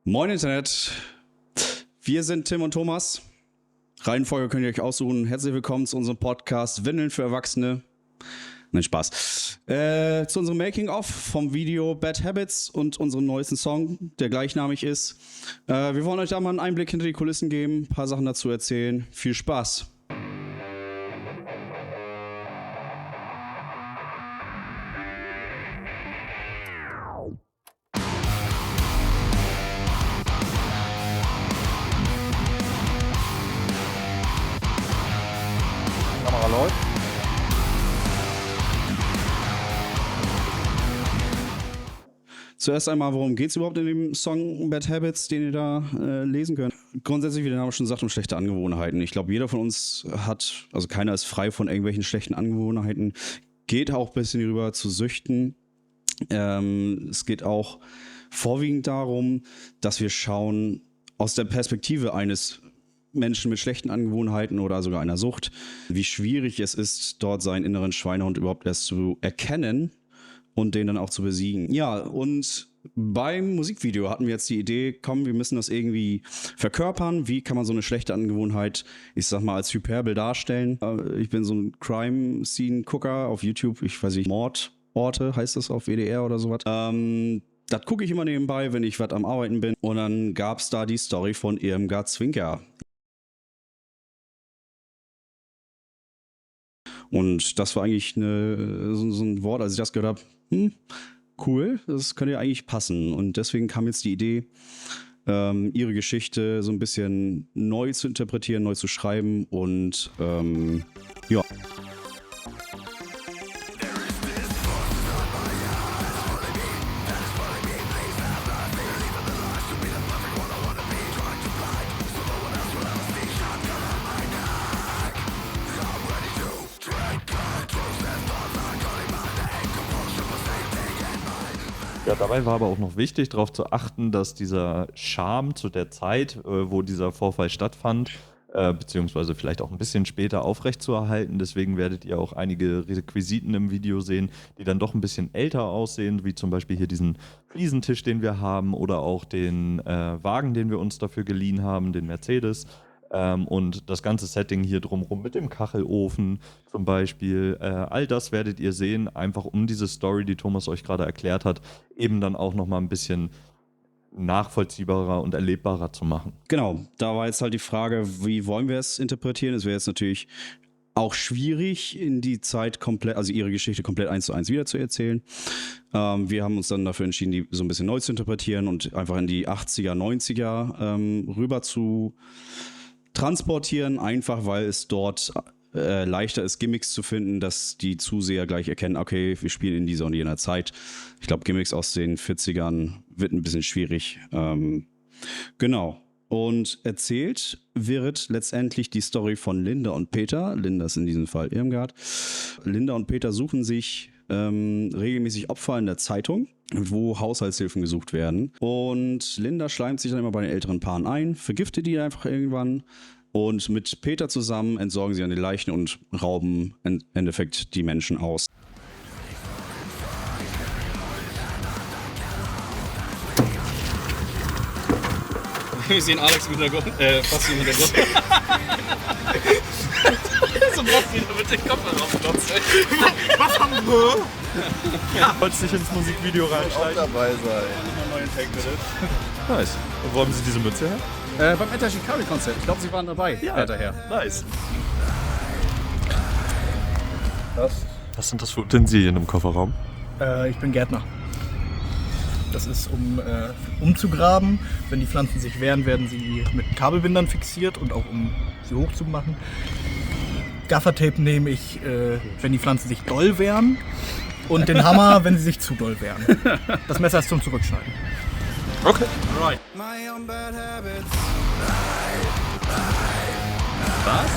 Moin Internet, wir sind Tim und Thomas. Reihenfolge könnt ihr euch aussuchen. Herzlich willkommen zu unserem Podcast Windeln für Erwachsene. Nein, Spaß. Zu unserem Making-of vom Video Bad Habits und unserem neuesten Song, der gleichnamig ist. Wir wollen euch da mal einen Einblick hinter die Kulissen geben, ein paar Sachen dazu erzählen. Viel Spaß. Kamera läuft. Zuerst einmal, worum geht es überhaupt in dem Song Bad Habits, den ihr da lesen könnt? Grundsätzlich, wie der Name schon sagt, um schlechte Angewohnheiten. Ich glaube, jeder von uns hat, also keiner ist frei von irgendwelchen schlechten Angewohnheiten. Geht auch ein bisschen rüber zu Süchten. Es geht auch vorwiegend darum, dass wir schauen, aus der Perspektive eines Menschen mit schlechten Angewohnheiten oder sogar einer Sucht, wie schwierig es ist, dort seinen inneren Schweinehund überhaupt erst zu erkennen und den dann auch zu besiegen. Ja, und beim Musikvideo hatten wir jetzt die Idee, komm, wir müssen das irgendwie verkörpern. Wie kann man so eine schlechte Angewohnheit, ich sag mal, als Hyperbel darstellen? Ich bin so ein Crime-Scene-Gucker auf YouTube, ich weiß nicht, Mordorte heißt das auf WDR oder sowas. Das gucke ich immer nebenbei, wenn ich was am Arbeiten bin. Und dann gab es da die Story von Irmgard Zwinker. Und das war eigentlich so ein Wort, als ich das gehört habe, cool, das könnte ja eigentlich passen. Und deswegen kam jetzt die Idee, ihre Geschichte so ein bisschen neu zu interpretieren, neu zu schreiben und ja. Ja, dabei war aber auch noch wichtig, darauf zu achten, dass dieser Charme zu der Zeit, wo dieser Vorfall stattfand, beziehungsweise vielleicht auch ein bisschen später aufrechtzuerhalten. Deswegen werdet ihr auch einige Requisiten im Video sehen, die dann doch ein bisschen älter aussehen, wie zum Beispiel hier diesen Fliesentisch, den wir haben, oder auch den Wagen, den wir uns dafür geliehen haben, den Mercedes. Und das ganze Setting hier drumherum mit dem Kachelofen zum Beispiel, all das werdet ihr sehen, einfach um diese Story, die Thomas euch gerade erklärt hat, eben dann auch nochmal ein bisschen nachvollziehbarer und erlebbarer zu machen. Genau, da war jetzt halt die Frage, wie wollen wir es interpretieren? Es wäre jetzt natürlich auch schwierig, in die Zeit komplett, also ihre Geschichte komplett 1:1 wieder zu erzählen. Wir haben uns dann dafür entschieden, die so ein bisschen neu zu interpretieren und einfach in die 80er, 90er rüber zu transportieren, einfach weil es dort leichter ist, Gimmicks zu finden, dass die Zuseher gleich erkennen, okay, wir spielen in dieser und jener Zeit. Ich glaube, Gimmicks aus den 40ern wird ein bisschen schwierig. Genau. Und erzählt wird letztendlich die Story von Linda und Peter. Linda ist in diesem Fall Irmgard. Linda und Peter suchen sich regelmäßig Opfer in der Zeitung, wo Haushaltshilfen gesucht werden. Und Linda schleimt sich dann immer bei den älteren Paaren ein, vergiftet die einfach irgendwann. Und mit Peter zusammen entsorgen sie dann die Leichen und rauben im Endeffekt die Menschen aus. Wir sehen Alex im Hintergrund, Basti im Hintergrund. So Basti, da wird der Kopf aufgeklotzt, ey. Was haben wir? Ja, wolltest nicht ins Musikvideo reinschneiden? Auch dabei sein. Mal einen neuen Tag, bitte. Nice. Und wo haben Sie diese Mütze her? Beim Enter Shikari-Konzert. Ich glaube, Sie waren dabei. Ja. Hinterher. Nice. Was sind das für Utensilien im Kofferraum? Ich bin Gärtner. Das ist, um umzugraben. Wenn die Pflanzen sich wehren, werden sie mit Kabelbindern fixiert und auch um sie hochzumachen. Gaffertape nehme ich, wenn die Pflanzen sich doll wehren. Und den Hammer, wenn sie sich zu doll wehren. Das Messer ist zum Zurückschneiden. Okay. Right. Was?